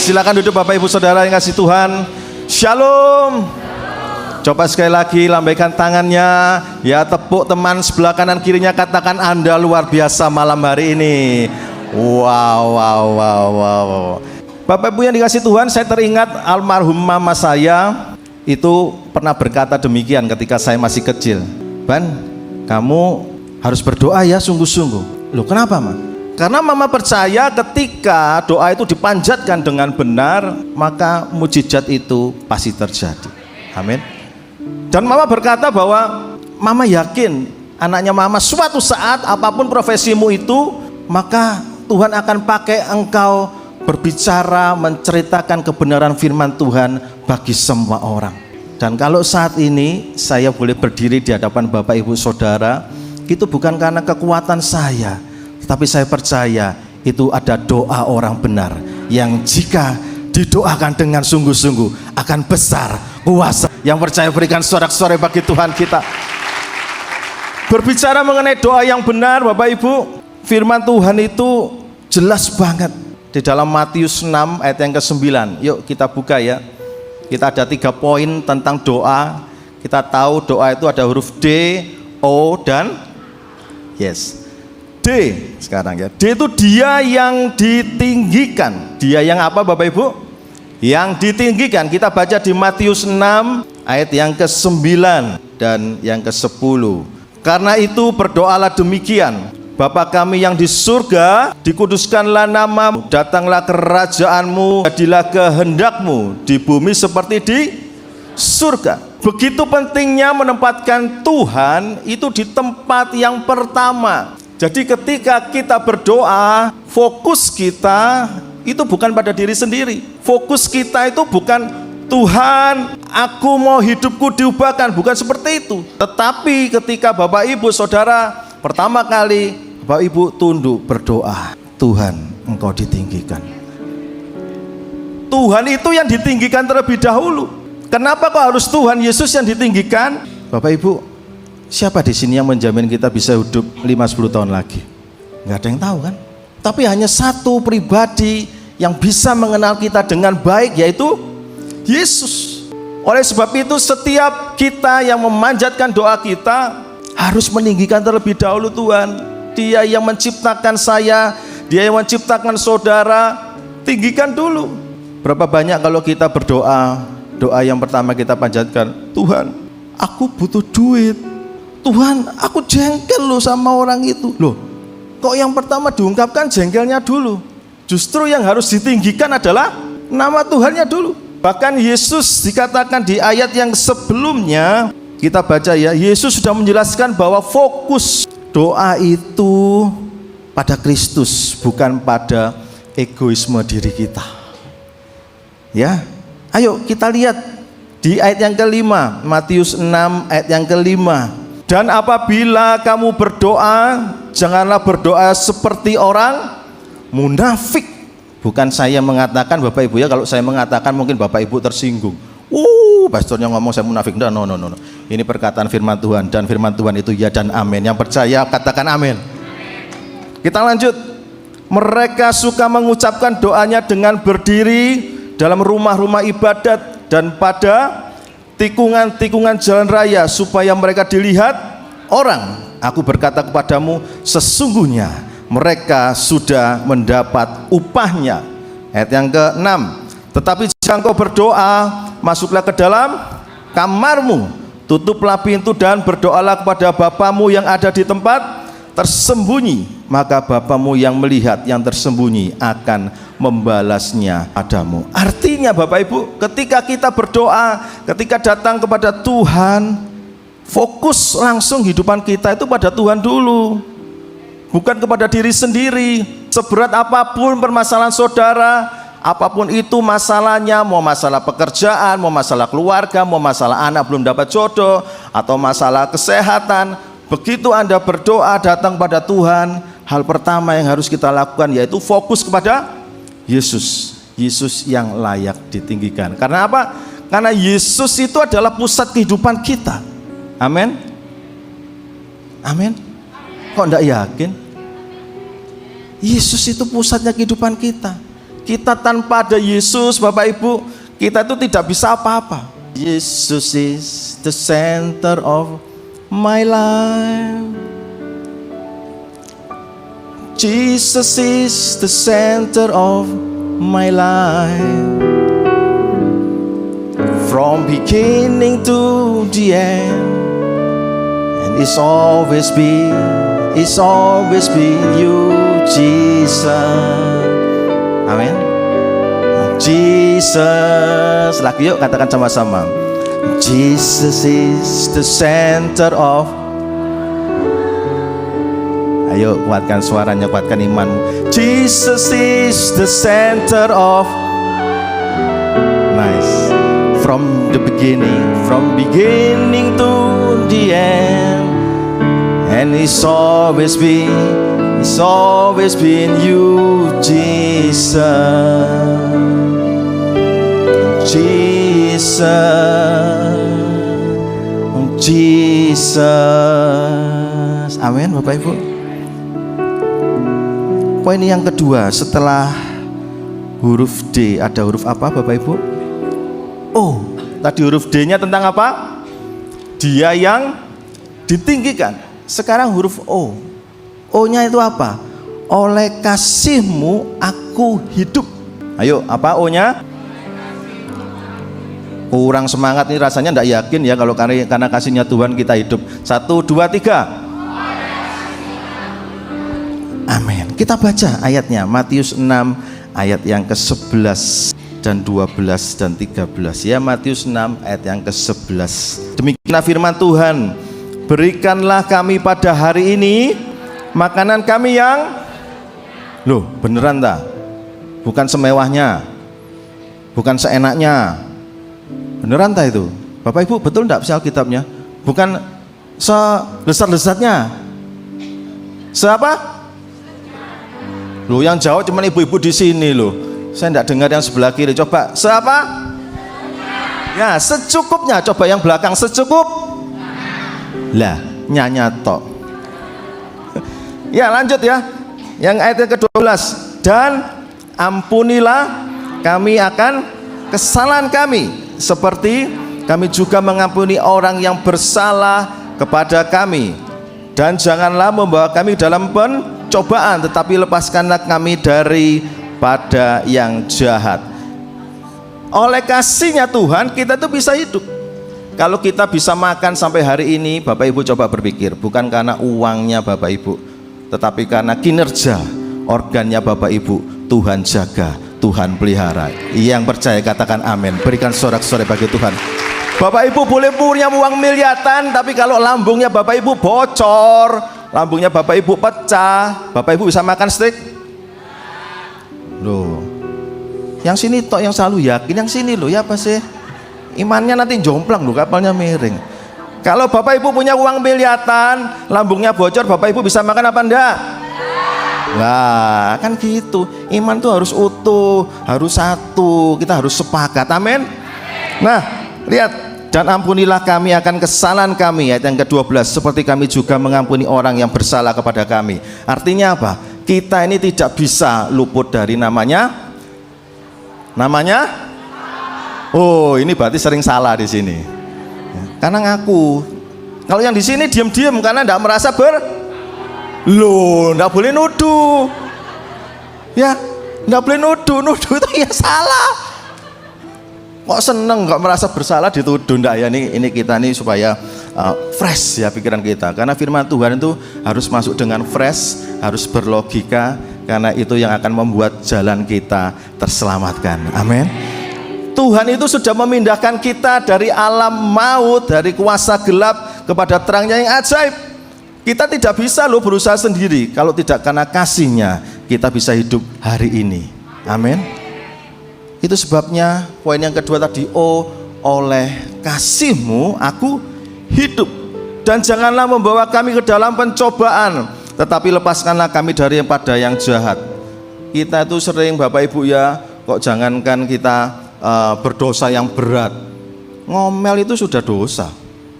Silakan duduk Bapak Ibu Saudara yang kasih Tuhan. Shalom. Coba sekali lagi lambaikan tangannya. Ya, tepuk teman sebelah kanan kirinya, katakan Anda luar biasa malam hari ini. Wow. Bapak Ibu yang dikasih Tuhan, saya teringat almarhum mama saya itu pernah berkata demikian ketika saya masih kecil. Ban, kamu harus berdoa ya sungguh-sungguh. Loh, kenapa, Ma? Karena mama percaya ketika doa itu dipanjatkan dengan benar, maka mujizat itu pasti terjadi. Amin. Dan mama berkata bahwa mama yakin anaknya mama suatu saat apapun profesimu itu, maka Tuhan akan pakai engkau berbicara, menceritakan kebenaran firman Tuhan bagi semua orang. Dan kalau saat ini saya boleh berdiri di hadapan Bapak Ibu Saudara, itu bukan karena kekuatan saya, tetapi saya percaya itu ada doa orang benar yang jika didoakan dengan sungguh-sungguh akan besar kuasa. Yang percaya berikan sorak-sorai bagi Tuhan kita. Berbicara mengenai doa yang benar, Bapak Ibu, firman Tuhan itu jelas banget di dalam Matius 6 ayat yang ke-9. Yuk kita buka ya. Kita ada 3 poin tentang doa. Kita tahu doa itu ada huruf D, O, dan yes. D sekarang ya. D itu dia yang ditinggikan. Dia yang apa Bapak Ibu? Yang ditinggikan. Kita baca di Matius 6 ayat yang ke-9 dan yang ke-10. Karena itu berdoalah demikian: Bapa kami yang di surga, dikuduskanlah namamu, datanglah kerajaanmu, jadilah kehendakmu di bumi seperti di surga. Begitu pentingnya menempatkan Tuhan itu di tempat yang pertama. Jadi ketika kita berdoa, fokus kita itu bukan pada diri sendiri. Fokus kita itu bukan Tuhan, aku mau hidupku diubahkan, bukan seperti itu. Tetapi ketika Bapak Ibu Saudara pertama kali Bapak Ibu tunduk berdoa, Tuhan engkau ditinggikan. Tuhan itu yang ditinggikan terlebih dahulu. Kenapa kok harus Tuhan Yesus yang ditinggikan? Bapak Ibu, siapa di sini yang menjamin kita bisa hidup 5-10 tahun lagi? Nggak ada yang tahu kan? Tapi hanya satu pribadi yang bisa mengenal kita dengan baik, yaitu Yesus. Oleh sebab itu setiap kita yang memanjatkan doa kita harus meninggikan terlebih dahulu Tuhan. Dia yang menciptakan saya, Dia yang menciptakan saudara. Tinggikan dulu. Berapa banyak kalau kita berdoa, doa yang pertama kita panjatkan, Tuhan aku butuh duit, Tuhan aku jengkel loh sama orang itu. Loh, kok yang pertama diungkapkan jengkelnya dulu? Justru yang harus ditinggikan adalah nama Tuhannya dulu. Bahkan Yesus dikatakan di ayat yang sebelumnya, kita baca ya, Yesus sudah menjelaskan bahwa fokus doa itu pada Kristus, bukan pada egoisme diri kita. Ya, ayo kita lihat di ayat yang kelima, Matius 6 ayat yang kelima. Dan apabila kamu berdoa, janganlah berdoa seperti orang munafik. Bukan saya mengatakan Bapak Ibu ya, kalau saya mengatakan mungkin Bapak Ibu tersinggung. Pastornya ngomong saya munafik. No. Ini perkataan firman Tuhan, dan firman Tuhan itu ya dan amin. Yang percaya katakan amin. Kita lanjut. Mereka suka mengucapkan doanya dengan berdiri dalam rumah-rumah ibadat dan pada tikungan-tikungan jalan raya supaya mereka dilihat orang. Aku berkata kepadamu, sesungguhnya mereka sudah mendapat upahnya. Ayat yang ke-6. Tetapi jika engkau berdoa, masuklah ke dalam kamarmu, tutuplah pintu dan berdoalah kepada Bapamu yang ada di tempat tersembunyi, maka Bapamu yang melihat yang tersembunyi akan membalasnya padamu. Artinya Bapak Ibu, ketika kita berdoa, ketika datang kepada Tuhan, fokus langsung kehidupan kita itu pada Tuhan dulu, bukan kepada diri sendiri. Seberat apapun permasalahan saudara, apapun itu masalahnya, mau masalah pekerjaan, mau masalah keluarga, mau masalah anak belum dapat jodoh, atau masalah kesehatan, begitu Anda berdoa datang pada Tuhan, hal pertama yang harus kita lakukan yaitu fokus kepada Yesus. Yesus yang layak ditinggikan. Karena apa? Karena Yesus itu adalah pusat kehidupan kita. Amin. Amin. Kok enggak yakin? Yesus itu pusatnya kehidupan kita. Kita tanpa ada Yesus, Bapak Ibu, kita itu tidak bisa apa-apa. Jesus is the center of my life. Jesus is the center of my life. From beginning to the end, and it's always been you, Jesus. Amin. Jesus. Lagi yuk katakan sama-sama. Jesus is the center of. Ayo kuatkan suaranya, kuatkan imanmu. Jesus is the center of. Nice. From beginning to the end, and it's always been you, Jesus. Jesus. Amin, Bapak Ibu. Poin yang kedua, setelah huruf D ada huruf apa, Bapak Ibu? O. Tadi huruf D-nya tentang apa? Dia yang ditinggikan. Sekarang huruf O. O-nya itu apa? Oleh kasih-Mu aku hidup. Ayo, apa O-nya? Kurang semangat nih rasanya, enggak yakin ya kalau karena kasihnya Tuhan kita hidup. 1, 2, 3. Amin. Kita baca ayatnya, Matius 6 ayat yang ke-11 dan 12 dan 13 ya. Matius 6 ayat yang ke-11. Demikianlah firman Tuhan, berikanlah kami pada hari ini makanan kami yang, loh beneran tak? Bukan semewahnya, bukan seenaknya, beneran tak itu? Bapak Ibu betul enggak sih Alkitabnya? Bukan selesat-lesatnya, seapa? Loh yang jawab cuma ibu-ibu di sini loh. Saya enggak dengar yang sebelah kiri. Coba seapa? Ya secukupnya. Coba yang belakang secukup. Lah nyanya tok. Ya lanjut ya. Yang ayat ke-12. Dan ampunilah kami akan kesalahan kami, seperti kami juga mengampuni orang yang bersalah kepada kami. Dan janganlah membawa kami dalam pencobaan, tetapi lepaskanlah kami daripada yang jahat. Oleh kasihnya Tuhan kita tuh bisa hidup. Kalau kita bisa makan sampai hari ini, Bapak Ibu coba berpikir, bukan karena uangnya Bapak Ibu, tetapi karena kinerja organnya Bapak Ibu. Tuhan jaga, Tuhan pelihara. Yang percaya katakan amin. Berikan sorak-sorai bagi Tuhan. Bapak Ibu boleh punya uang miliaran, tapi kalau lambungnya Bapak Ibu bocor, lambungnya Bapak Ibu pecah, Bapak Ibu bisa makan steak? Loh, yang sini tok yang selalu yakin, yang sini loh ya apa sih? Imannya nanti jomplang loh, kapalnya miring. Kalau Bapak Ibu punya uang miliaran, lambungnya bocor, Bapak Ibu bisa makan apa enggak? Nah, kan gitu. Iman tuh harus utuh, harus satu. Kita harus sepakat. Amin. Nah, lihat, dan ampunilah kami akan kesalahan kami, ayat yang ke-12, seperti kami juga mengampuni orang yang bersalah kepada kami. Artinya apa? Kita ini tidak bisa luput dari namanya. Oh, ini berarti sering salah di sini. Karena ngaku. Kalau yang di sini diam-diam karena tidak merasa loh, enggak boleh nuduh. Ya, enggak boleh nuduh itu ya salah. Kok seneng enggak merasa bersalah dituduh enggak ya? Ini kita nih supaya fresh ya pikiran kita. Karena firman Tuhan itu harus masuk dengan fresh, harus berlogika, karena itu yang akan membuat jalan kita terselamatkan. Amin. Tuhan itu sudah memindahkan kita dari alam maut, dari kuasa gelap kepada terangnya yang ajaib. Kita tidak bisa loh berusaha sendiri. Kalau tidak karena kasihnya, kita bisa hidup hari ini. Amin. Itu sebabnya poin yang kedua tadi, oleh kasih-Mu aku hidup. Dan janganlah membawa kami ke dalam pencobaan, tetapi lepaskanlah kami daripada yang jahat. Kita itu sering Bapak Ibu ya, kok jangankan kita berdosa yang berat, ngomel itu sudah dosa,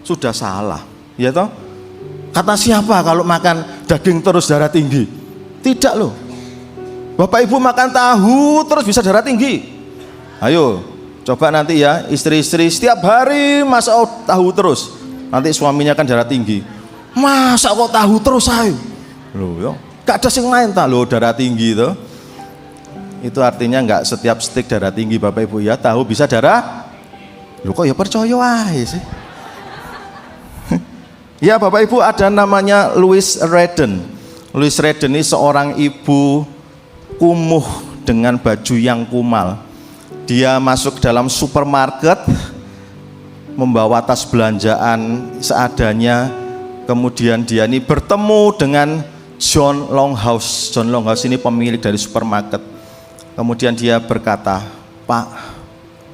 sudah salah, ya toh? Kata siapa kalau makan daging terus darah tinggi? Tidak loh. Bapak Ibu makan tahu terus bisa darah tinggi? Ayo, coba nanti ya istri-istri setiap hari masak tahu terus, nanti suaminya kan darah tinggi. Masa kok tahu terus ayo? Loh ya, gak ada yang lain tak lo darah tinggi itu. Itu artinya nggak setiap stik darah tinggi Bapak Ibu ya, tahu bisa darah. Loh kok ya percaya aja sih. Ya Bapak Ibu, ada namanya Louise Redden. Louise Redden ini seorang ibu kumuh dengan baju yang kumal. Dia masuk dalam supermarket membawa tas belanjaan seadanya. Kemudian dia ini bertemu dengan John Longhouse. John Longhouse ini pemilik dari supermarket. Kemudian dia berkata, "Pak,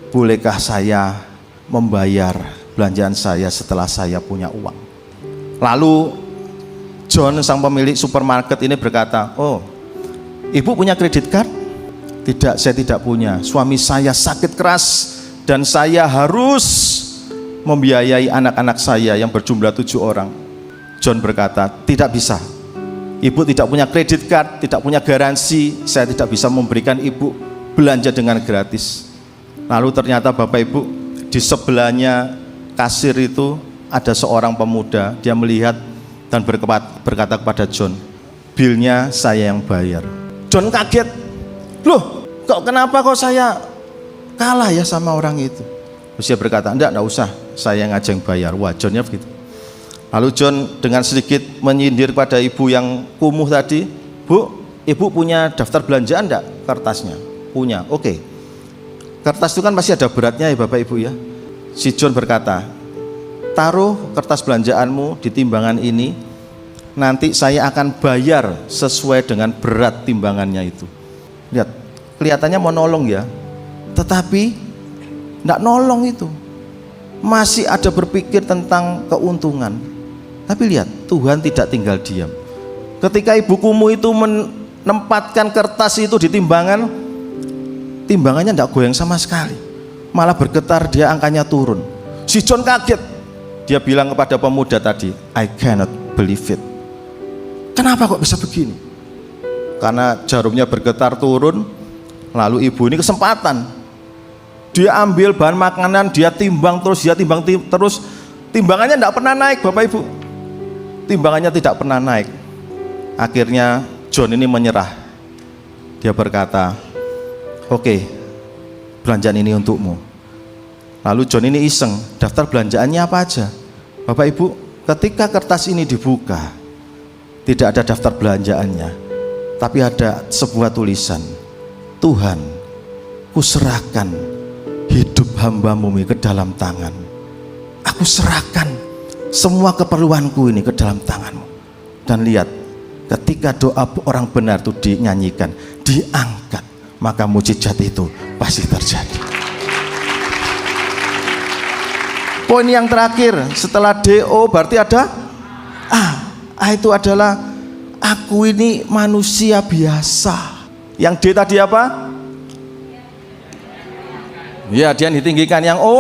bolehkah saya membayar belanjaan saya setelah saya punya uang?" Lalu John sang pemilik supermarket ini berkata, "Oh, ibu punya kredit card?" "Tidak, saya tidak punya. Suami saya sakit keras dan saya harus membiayai anak-anak saya yang berjumlah 7 orang. John berkata, "Tidak bisa. Ibu tidak punya kredit card, tidak punya garansi. Saya tidak bisa memberikan ibu belanja dengan gratis." Lalu ternyata Bapak Ibu, di sebelahnya kasir itu ada seorang pemuda. Dia melihat dan berkata kepada John, "Bilnya saya yang bayar." John kaget, "Loh, kenapa kok saya kalah ya sama orang itu?" Terus dia berkata, enggak usah, saya yang aja yang bayar." Wah, Johnnya begitu. Lalu John dengan sedikit menyindir pada ibu yang kumuh tadi, "Bu, ibu punya daftar belanjaan enggak kertasnya?" "Punya." "Oke. Kertas itu kan pasti ada beratnya ya Bapak Ibu ya." Si John berkata, "Taruh kertas belanjaanmu di timbangan ini, nanti saya akan bayar sesuai dengan berat timbangannya itu." Lihat, kelihatannya mau nolong ya, tetapi enggak nolong itu. Masih ada berpikir tentang keuntungan. Tapi lihat, Tuhan tidak tinggal diam. Ketika ibu kumuh itu menempatkan kertas itu di timbangan, timbangannya enggak goyang sama sekali, malah bergetar, dia angkanya turun. Si John kaget. Dia bilang kepada pemuda tadi, "I cannot believe it." "Kenapa kok bisa begini?" Karena jarumnya bergetar turun. Lalu ibu ini kesempatan. Dia ambil bahan makanan, dia timbang terus, terus. Timbangannya tidak pernah naik Bapak Ibu. Timbangannya tidak pernah naik. Akhirnya John ini menyerah. Dia berkata, "Oke, belanjaan ini untukmu." Lalu John ini iseng, daftar belanjaannya apa aja? Bapak Ibu, ketika kertas ini dibuka, tidak ada daftar belanjaannya, tapi ada sebuah tulisan, "Tuhan, kuserahkan hidup hamba-Mu ke dalam tangan. Aku serahkan semua keperluanku ini ke dalam tangan-Mu." Dan lihat, ketika doa orang benar itu dinyanyikan, diangkat, maka mujizat itu pasti terjadi. Poin yang terakhir setelah DO berarti ada A itu adalah aku ini manusia biasa. Yang D tadi apa? Ya, dia ditinggikan. Yang O?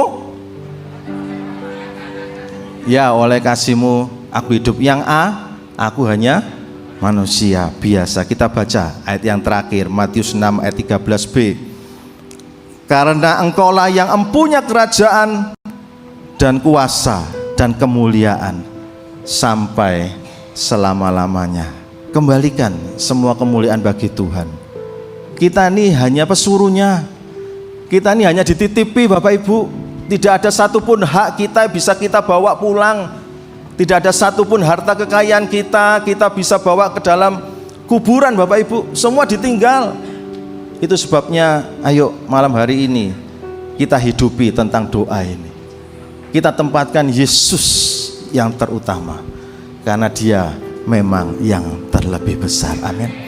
Ya, oleh kasih-Mu aku hidup. Yang A, aku hanya manusia biasa. Kita baca ayat yang terakhir, Matius 6 ayat 13b. "Karena Engkaulah yang empunya kerajaan dan kuasa dan kemuliaan sampai selama-lamanya." Kembalikan semua kemuliaan bagi Tuhan. Kita ini hanya pesuruhnya. Kita ini hanya dititipi Bapak Ibu. Tidak ada satupun hak kita bisa kita bawa pulang. Tidak ada satupun harta kekayaan kita bisa bawa ke dalam kuburan Bapak Ibu. Semua ditinggal. Itu sebabnya ayo malam hari ini kita hidupi tentang doa ini. Kita tempatkan Yesus yang terutama, karena Dia memang yang terlebih besar. Amin.